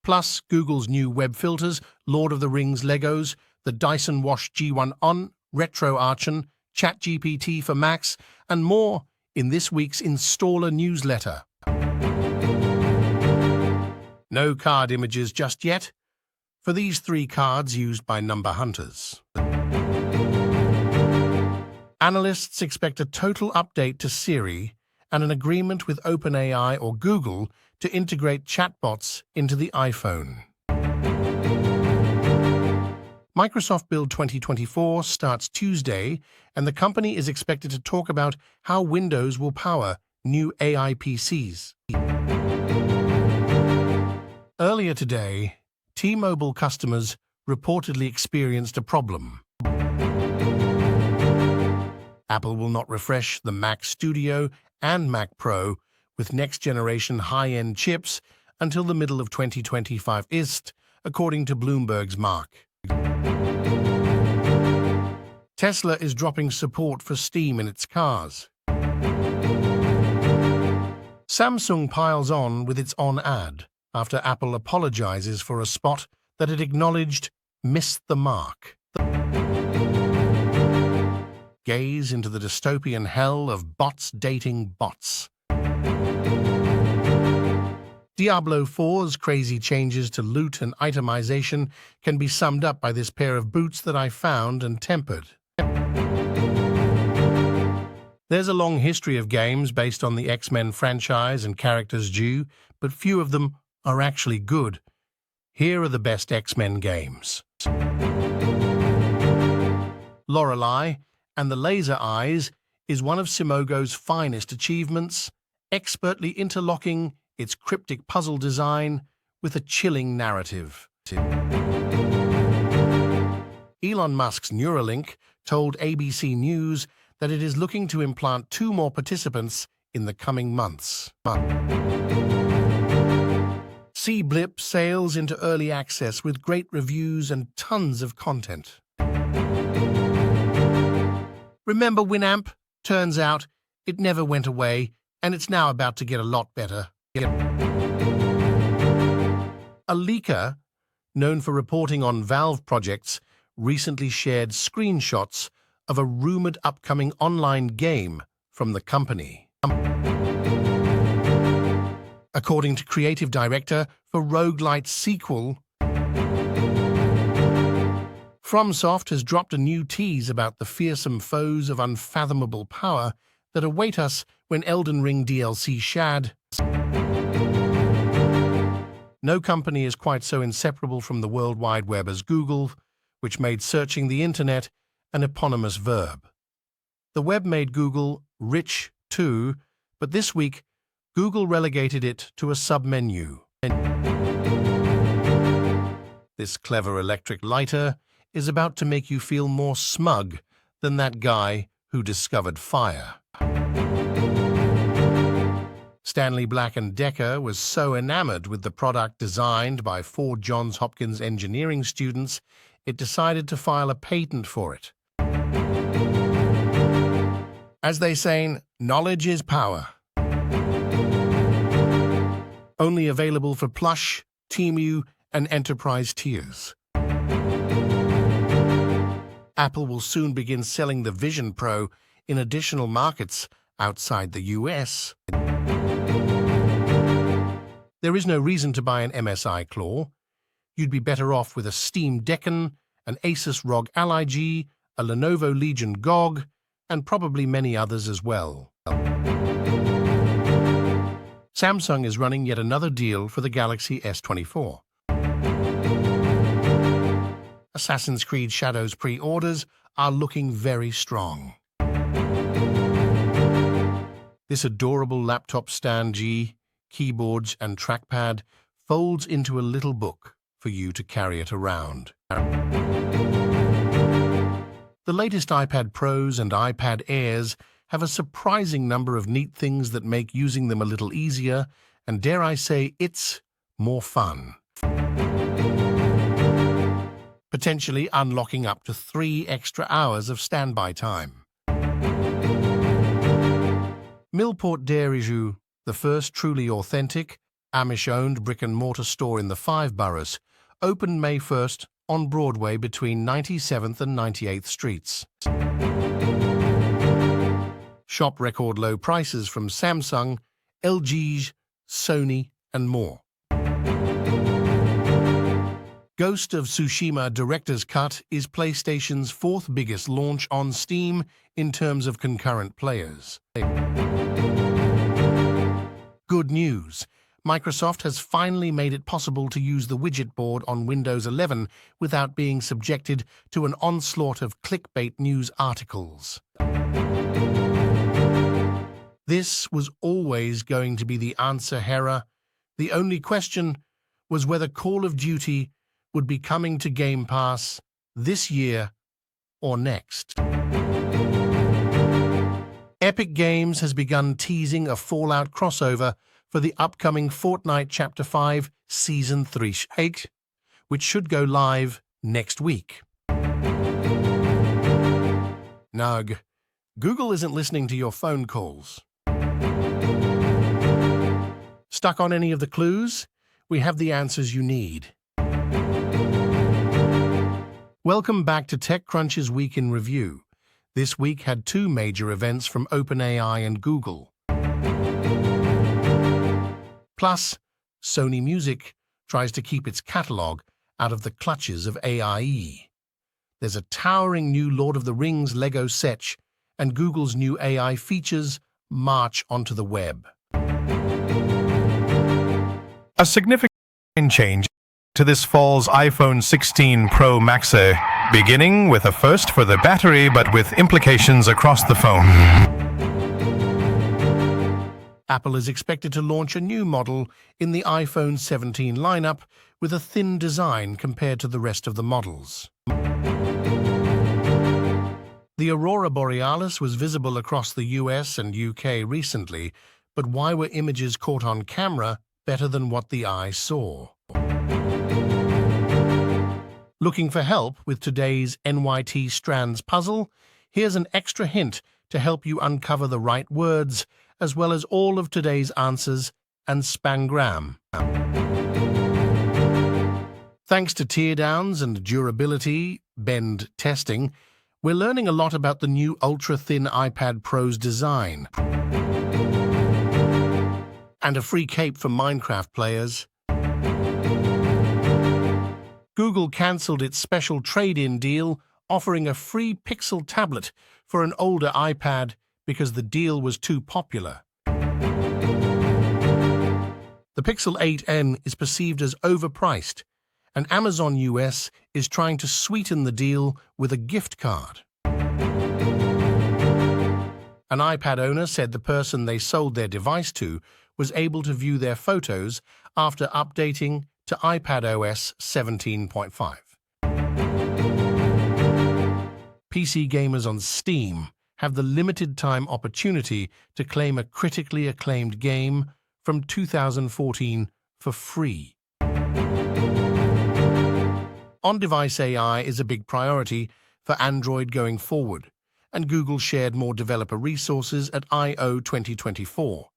plus Google's new web filters, Lord of the Rings Legos, the Dyson Wash G1 On, RetroArchon, ChatGPT for Macs, and more in this week's Installer newsletter. No card images just yet for these 3 cards used by number hunters. Analysts expect a total update to Siri and an agreement with OpenAI or Google to integrate chatbots into the iPhone. Microsoft Build 2024 starts Tuesday, and the company is expected to talk about how Windows will power new AI PCs. Earlier today, T-Mobile customers reportedly experienced a problem. Apple will not refresh the Mac Studio and Mac Pro with next-generation high-end chips until the middle of 2025 ist, according to Bloomberg's Mark. Tesla is dropping support for Steam in its cars. Samsung piles on with its On ad after Apple apologizes for a spot that it acknowledged missed the mark. Gaze into the dystopian hell of bots dating bots. Diablo 4's crazy changes to loot and itemization can be summed up by this pair of boots that I found and tempered. There's a long history of games based on the X-Men franchise and characters due, but few of them are actually good. Here are the best X-Men games. Lorelei and the Laser Eyes is one of Simogo's finest achievements, expertly interlocking its cryptic puzzle design with a chilling narrative. Elon Musk's Neuralink told ABC News that it is looking to implant 2 more participants in the coming months. Seablip sails into early access with great reviews and tons of content. Remember Winamp? Turns out it never went away, and it's now about to get a lot better. A leaker, known for reporting on Valve projects, recently shared screenshots of a rumored upcoming online game from the company. According to creative director for Roguelite sequel, FromSoft has dropped a new tease about the fearsome foes of unfathomable power that await us when Elden Ring DLC Shad. No company is quite so inseparable from the World Wide Web as Google, which made searching the internet an eponymous verb. The web made Google rich too, but this week Google relegated it to a submenu. This clever electric lighter is about to make you feel more smug than that guy who discovered fire. Stanley Black & Decker was so enamored with the product designed by 4 Johns Hopkins engineering students, it decided to file a patent for it. As they say, knowledge is power. Only available for Plush, Temu, and Enterprise tiers. Apple will soon begin selling the Vision Pro in additional markets outside the US. There is no reason to buy an MSI Claw. You'd be better off with a Steam Decken, an Asus ROG Ally G, a Lenovo Legion GOG, and probably many others as well. Samsung is running yet another deal for the Galaxy S24. Assassin's Creed Shadows pre-orders are looking very strong. This adorable laptop stand G, keyboards and trackpad folds into a little book for you to carry it around. The latest iPad Pros and iPad Airs have a surprising number of neat things that make using them a little easier and, dare I say, it's more fun. Potentially unlocking up to 3 extra hours of standby time. Millport Dairy Jus, the first truly authentic, Amish-owned brick-and-mortar store in the Five Boroughs, opened May 1st on Broadway between 97th and 98th Streets. Shop record low prices from Samsung, LG, Sony, and more. Ghost of Tsushima Director's Cut is PlayStation's fourth biggest launch on Steam in terms of concurrent players. Good news! Microsoft has finally made it possible to use the widget board on Windows 11 without being subjected to an onslaught of clickbait news articles. This was always going to be the answer, Hera. The only question was whether Call of Duty would be coming to Game Pass this year or next. Epic Games has begun teasing a Fallout crossover for the upcoming Fortnite Chapter 5 Season 3 shake, which should go live next week. Nug, Google isn't listening to your phone calls. Stuck on any of the clues? We have the answers you need. Welcome back to TechCrunch's Week in Review. This week had two major events from OpenAI and Google. Plus, Sony Music tries to keep its catalog out of the clutches of AIE. There's a towering new Lord of the Rings Lego set, and Google's new AI features march onto the web. A significant change to this fall's iPhone 16 Pro Max, beginning with a first for the battery but with implications across the phone. Apple is expected to launch a new model in the iPhone 17 lineup with a thin design compared to the rest of the models. The Aurora Borealis was visible across the US and UK recently, but why were images caught on camera better than what the eye saw? Looking for help with today's NYT Strands puzzle? Here's an extra hint to help you uncover the right words, as well as all of today's answers and Spangram. Thanks to teardowns and durability bend testing, we're learning a lot about the new ultra-thin iPad Pro's design. And a free cape for Minecraft players. Google cancelled its special trade-in deal, offering a free Pixel tablet for an older iPad because the deal was too popular. The Pixel 8N is perceived as overpriced, and Amazon US is trying to sweeten the deal with a gift card. An iPad owner said the person they sold their device to was able to view their photos after updating to iPadOS 17.5. PC gamers on Steam have the limited-time opportunity to claim a critically acclaimed game from 2014 for free. On-device AI is a big priority for Android going forward, and Google shared more developer resources at I/O 2024.